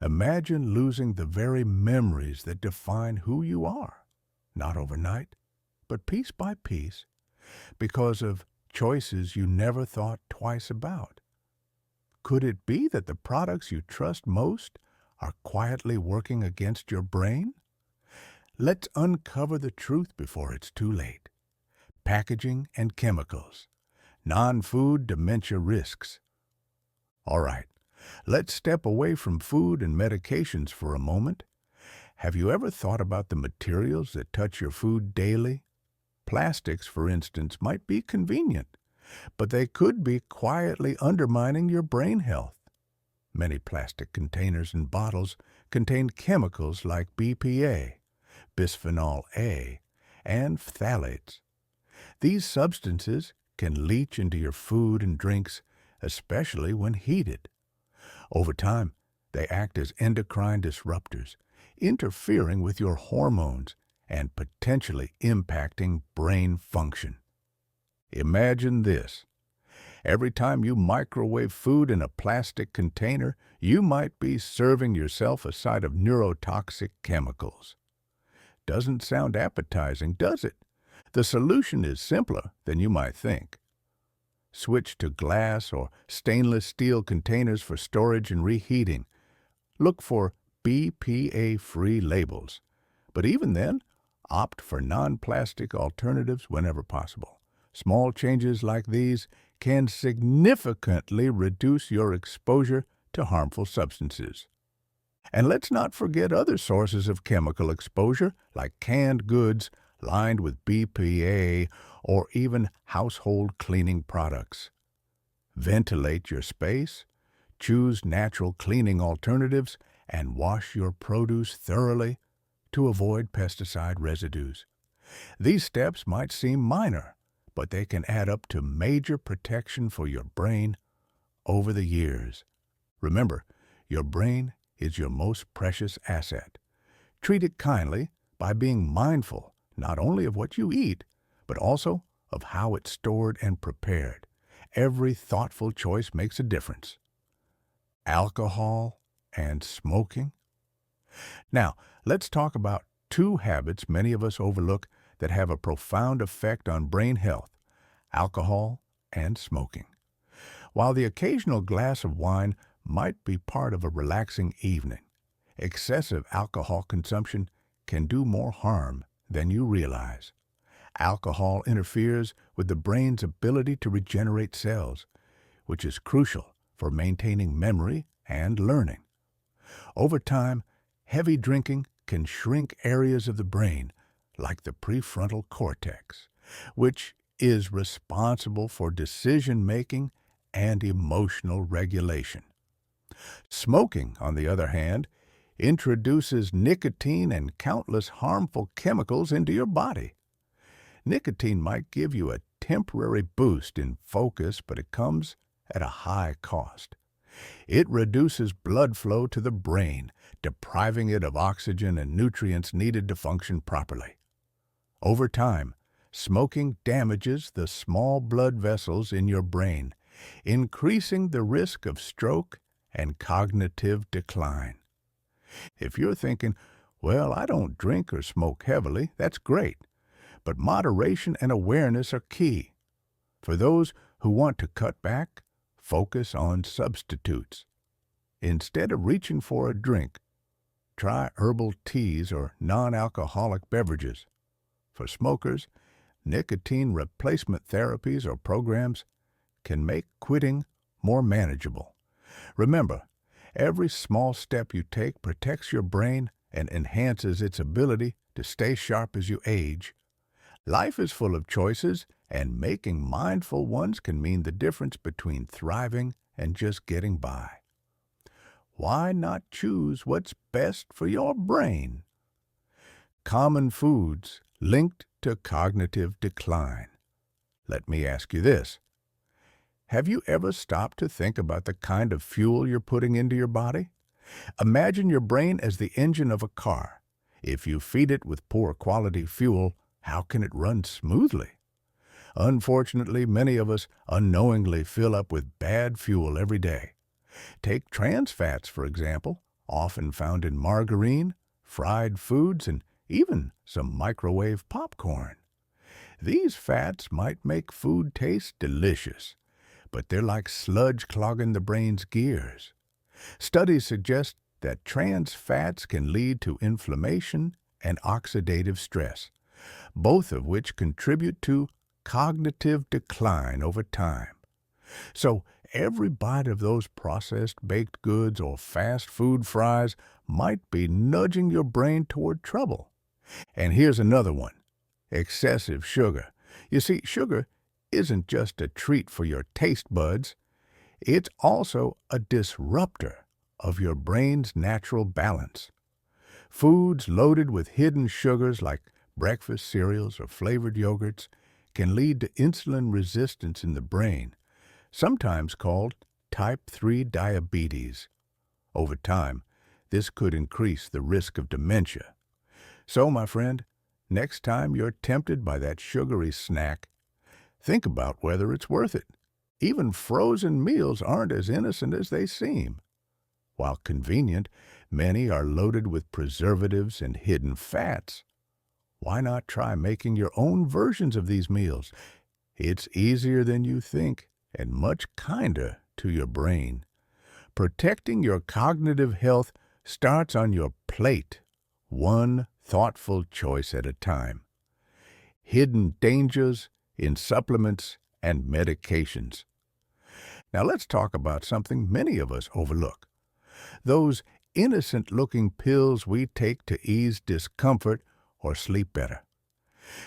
Imagine losing the very memories that define who you are, not overnight, but piece by piece, because of choices you never thought twice about. Could it be that the products you trust most are quietly working against your brain? Let's uncover the truth before it's too late. Packaging and chemicals, non-food dementia risks. All right, let's step away from food and medications for a moment. Have you ever thought about the materials that touch your food daily? Plastics, for instance, might be convenient, but they could be quietly undermining your brain health. Many plastic containers and bottles contain chemicals like BPA, bisphenol A, and phthalates. These substances can leach into your food and drinks, especially when heated. Over time, they act as endocrine disruptors, interfering with your hormones and potentially impacting brain function. Imagine this. Every time you microwave food in a plastic container, you might be serving yourself a side of neurotoxic chemicals. Doesn't sound appetizing, does it? The solution is simpler than you might think. Switch to glass or stainless steel containers for storage and reheating. Look for BPA-free labels. But even then, opt for non-plastic alternatives whenever possible. Small changes like these can significantly reduce your exposure to harmful substances. And let's not forget other sources of chemical exposure, like canned goods lined with BPA or even household cleaning products. Ventilate your space, choose natural cleaning alternatives, and wash your produce thoroughly to avoid pesticide residues. These steps might seem minor, but they can add up to major protection for your brain over the years. Remember, your brain is your most precious asset. Treat it kindly by being mindful not only of what you eat, but also of how it's stored and prepared. Every thoughtful choice makes a difference. Alcohol and smoking. Now, let's talk about two habits many of us overlook that have a profound effect on brain health: alcohol and smoking. While the occasional glass of wine might be part of a relaxing evening, excessive alcohol consumption can do more harm than you realize. Alcohol interferes with the brain's ability to regenerate cells, which is crucial for maintaining memory and learning. Over time, heavy drinking can shrink areas of the brain, like the prefrontal cortex, which is responsible for decision-making and emotional regulation. Smoking, on the other hand, introduces nicotine and countless harmful chemicals into your body. Nicotine might give you a temporary boost in focus, but it comes at a high cost. It reduces blood flow to the brain, depriving it of oxygen and nutrients needed to function properly. Over time, smoking damages the small blood vessels in your brain, increasing the risk of stroke and cognitive decline. If you're thinking, well, I don't drink or smoke heavily, that's great. But moderation and awareness are key. For those who want to cut back, focus on substitutes. Instead of reaching for a drink, try herbal teas or non-alcoholic beverages. For smokers, nicotine replacement therapies or programs can make quitting more manageable. Remember, every small step you take protects your brain and enhances its ability to stay sharp as you age. Life is full of choices, and making mindful ones can mean the difference between thriving and just getting by. Why not choose what's best for your brain? Common foods linked to cognitive decline. Let me ask you this. Have you ever stopped to think about the kind of fuel you're putting into your body? Imagine your brain as the engine of a car. If you feed it with poor quality fuel, how can it run smoothly? Unfortunately, many of us unknowingly fill up with bad fuel every day. Take trans fats, for example, often found in margarine, fried foods, and even some microwave popcorn. These fats might make food taste delicious, but they're like sludge clogging the brain's gears. Studies suggest that trans fats can lead to inflammation and oxidative stress, both of which contribute to cognitive decline over time. So every bite of those processed baked goods or fast food fries might be nudging your brain toward trouble. And here's another one: excessive sugar. You see, sugar isn't just a treat for your taste buds, it's also a disruptor of your brain's natural balance. Foods loaded with hidden sugars like breakfast cereals or flavored yogurts can lead to insulin resistance in the brain, sometimes called type 3 diabetes. Over time, this could increase the risk of dementia. So, my friend, next time you're tempted by that sugary snack, think about whether it's worth it. Even frozen meals aren't as innocent as they seem. While convenient, many are loaded with preservatives and hidden fats. Why not try making your own versions of these meals? It's easier than you think and much kinder to your brain. Protecting your cognitive health starts on your plate, one thoughtful choice at a time. Hidden dangers in supplements and medications. Now let's talk about something many of us overlook: those innocent-looking pills we take to ease discomfort or sleep better.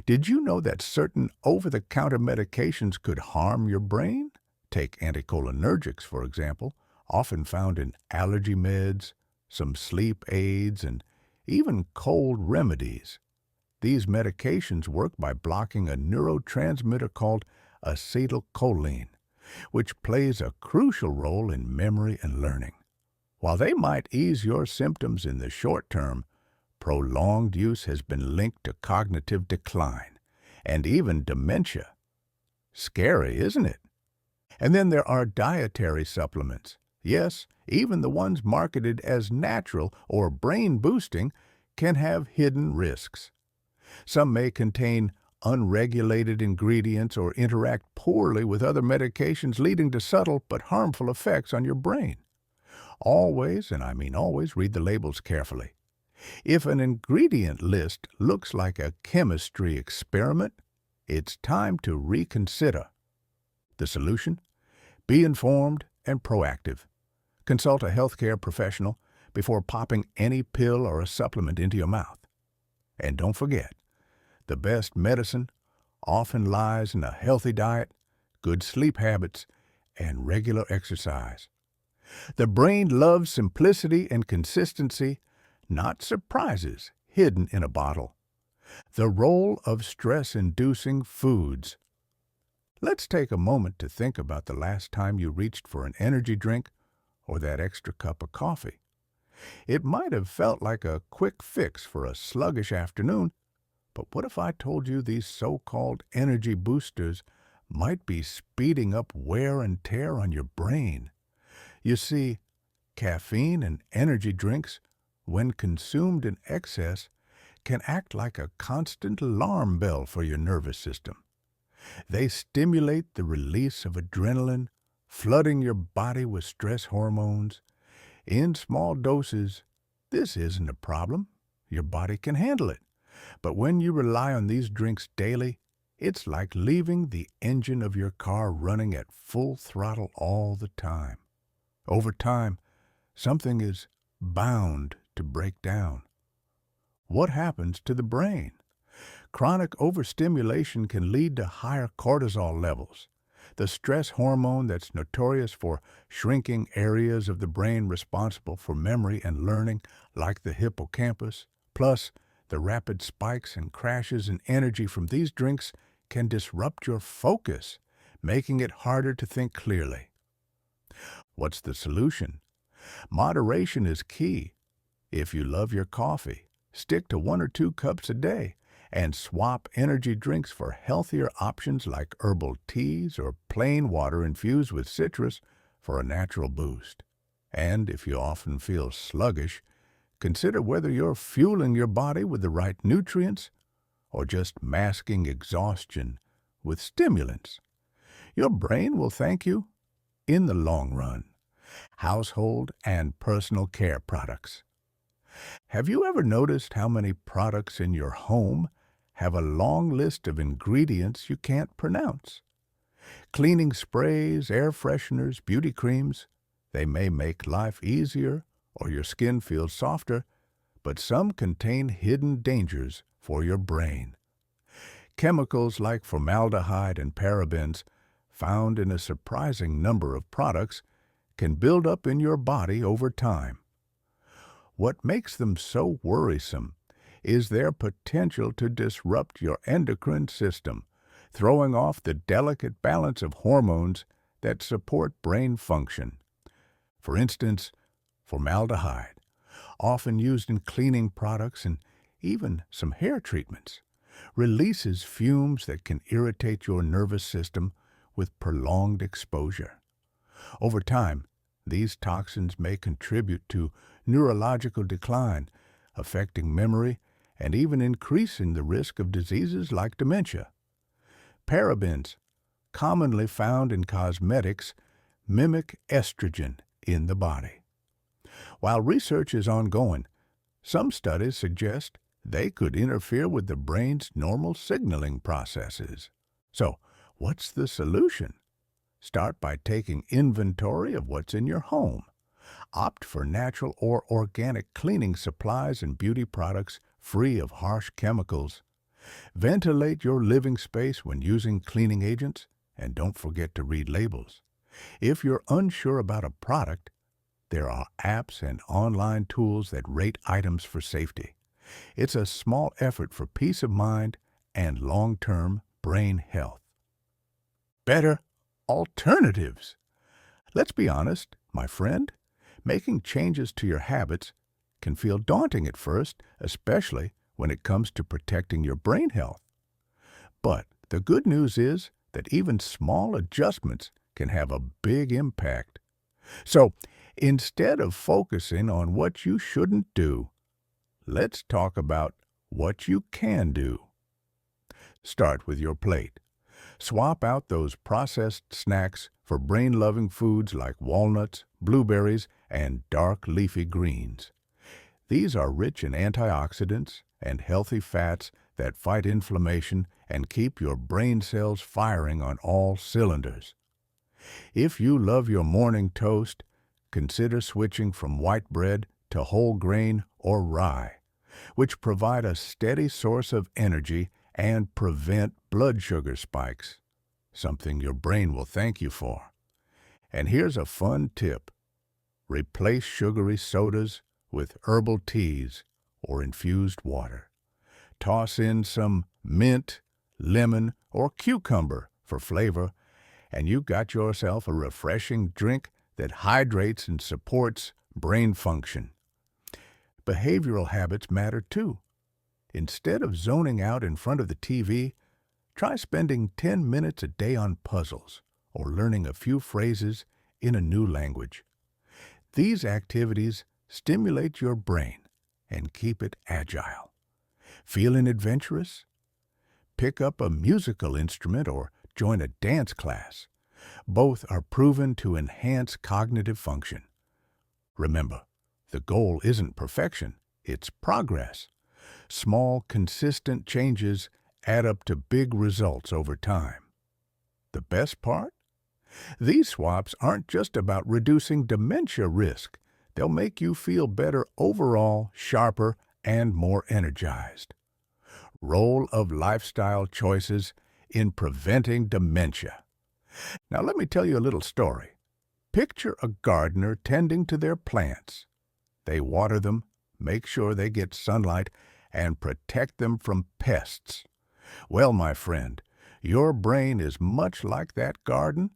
Did you know that certain over-the-counter medications could harm your brain? Take anticholinergics, for example, often found in allergy meds, some sleep aids, and even cold remedies. These medications work by blocking a neurotransmitter called acetylcholine, which plays a crucial role in memory and learning. While they might ease your symptoms in the short term, prolonged use has been linked to cognitive decline and even dementia. Scary, isn't it? And then there are dietary supplements. Yes, even the ones marketed as natural or brain-boosting can have hidden risks. Some may contain unregulated ingredients or interact poorly with other medications, leading to subtle but harmful effects on your brain. Always, and I mean always, read the labels carefully. If an ingredient list looks like a chemistry experiment, it's time to reconsider. The solution? Be informed and proactive. Consult a healthcare professional before popping any pill or a supplement into your mouth. And don't forget, the best medicine often lies in a healthy diet, good sleep habits, and regular exercise. The brain loves simplicity and consistency, not surprises hidden in a bottle. The role of stress-inducing foods. Let's take a moment to think about the last time you reached for an energy drink or that extra cup of coffee. It might have felt like a quick fix for a sluggish afternoon, but what if I told you these so-called energy boosters might be speeding up wear and tear on your brain? You see, caffeine and energy drinks, when consumed in excess, can act like a constant alarm bell for your nervous system. They stimulate the release of adrenaline, flooding your body with stress hormones. In small doses, this isn't a problem. Your body can handle it. But when you rely on these drinks daily, it's like leaving the engine of your car running at full throttle all the time. Over time, something is bound to break down. What happens to the brain? Chronic overstimulation can lead to higher cortisol levels, the stress hormone that's notorious for shrinking areas of the brain responsible for memory and learning, like the hippocampus. Plus, the rapid spikes and crashes in energy from these drinks can disrupt your focus, making it harder to think clearly. What's the solution? Moderation is key. If you love your coffee, stick to 1 or 2 cups a day and swap energy drinks for healthier options like herbal teas or plain water infused with citrus for a natural boost. And if you often feel sluggish, consider whether you're fueling your body with the right nutrients or just masking exhaustion with stimulants. Your brain will thank you in the long run. Household and personal care products. Have you ever noticed how many products in your home have a long list of ingredients you can't pronounce? Cleaning sprays, air fresheners, beauty creams, they may make life easier or your skin feel softer, but some contain hidden dangers for your brain. Chemicals like formaldehyde and parabens, found in a surprising number of products, can build up in your body over time. What makes them so worrisome is their potential to disrupt your endocrine system, throwing off the delicate balance of hormones that support brain function. For instance, formaldehyde, often used in cleaning products and even some hair treatments, releases fumes that can irritate your nervous system with prolonged exposure. Over time, these toxins may contribute to neurological decline, affecting memory and even increasing the risk of diseases like dementia. Parabens, commonly found in cosmetics, mimic estrogen in the body. While research is ongoing, some studies suggest they could interfere with the brain's normal signaling processes. So, what's the solution? Start by taking inventory of what's in your home. Opt for natural or organic cleaning supplies and beauty products free of harsh chemicals. Ventilate your living space when using cleaning agents, and don't forget to read labels. If you're unsure about a product, there are apps and online tools that rate items for safety. It's a small effort for peace of mind and long-term brain health. Better alternatives. Let's be honest, my friend, making changes to your habits can feel daunting at first, especially when it comes to protecting your brain health. But the good news is that even small adjustments can have a big impact. So, instead of focusing on what you shouldn't do, let's talk about what you can do. Start with your plate. Swap out those processed snacks for brain-loving foods like walnuts, blueberries, and dark leafy greens. These are rich in antioxidants and healthy fats that fight inflammation and keep your brain cells firing on all cylinders. If you love your morning toast, consider switching from white bread to whole grain or rye, which provide a steady source of energy and prevent blood sugar spikes, something your brain will thank you for. And here's a fun tip. Replace sugary sodas with herbal teas or infused water. Toss in some mint, lemon, or cucumber for flavor, and you've got yourself a refreshing drink that hydrates and supports brain function. Behavioral habits matter too. Instead of zoning out in front of the TV, try spending 10 minutes a day on puzzles or learning a few phrases in a new language. These activities stimulate your brain and keep it agile. Feeling adventurous? Pick up a musical instrument or join a dance class. Both are proven to enhance cognitive function. Remember, the goal isn't perfection, it's progress. Small, consistent changes add up to big results over time. The best part? These swaps aren't just about reducing dementia risk. They'll make you feel better overall, sharper, and more energized. Role of lifestyle choices in preventing dementia. Now let me tell you a little story. Picture a gardener tending to their plants. They water them, make sure they get sunlight, and protect them from pests. Well, my friend, your brain is much like that garden.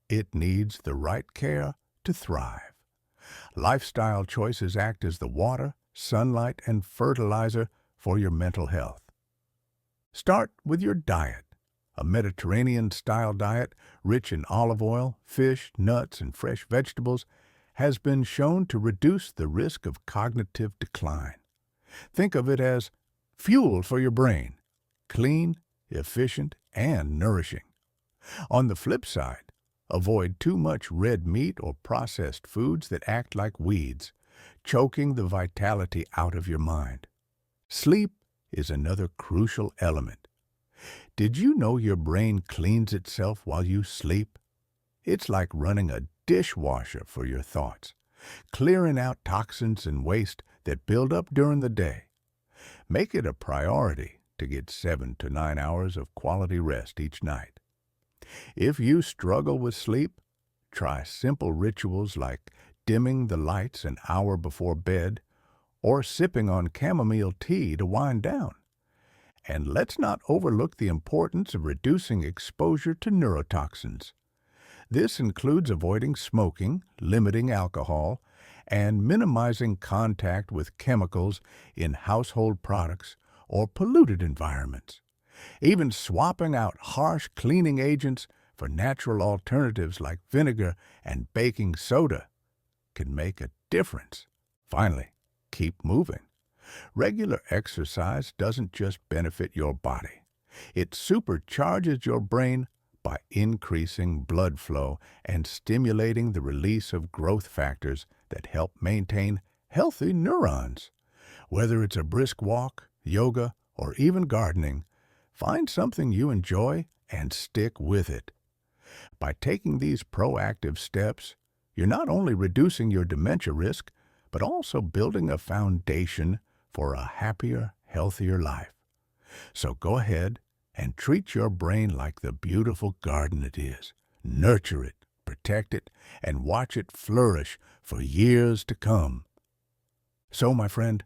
It needs the right care to thrive. Lifestyle choices act as the water, sunlight, and fertilizer for your mental health. Start with your diet. A Mediterranean-style diet rich in olive oil, fish, nuts, and fresh vegetables has been shown to reduce the risk of cognitive decline. Think of it as fuel for your brain, clean, efficient, and nourishing. On the flip side, avoid too much red meat or processed foods that act like weeds, choking the vitality out of your mind. Sleep is another crucial element. Did you know your brain cleans itself while you sleep? It's like running a dishwasher for your thoughts, clearing out toxins and waste that build up during the day. Make it a priority to get 7 to 9 hours of quality rest each night. If you struggle with sleep, try simple rituals like dimming the lights an hour before bed or sipping on chamomile tea to wind down. And let's not overlook the importance of reducing exposure to neurotoxins. This includes avoiding smoking, limiting alcohol, and minimizing contact with chemicals in household products or polluted environments. Even swapping out harsh cleaning agents for natural alternatives like vinegar and baking soda can make a difference. Finally, keep moving. Regular exercise doesn't just benefit your body. It supercharges your brain by increasing blood flow and stimulating the release of growth factors that help maintain healthy neurons. Whether it's a brisk walk, yoga, or even gardening, find something you enjoy and stick with it. By taking these proactive steps, you're not only reducing your dementia risk, but also building a foundation for a happier, healthier life. So go ahead and treat your brain like the beautiful garden it is. Nurture it, protect it, and watch it flourish for years to come. So, my friend,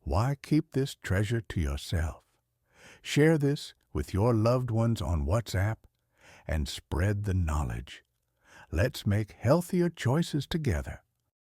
why keep this treasure to yourself? Share this with your loved ones on WhatsApp and spread the knowledge. Let's make healthier choices together.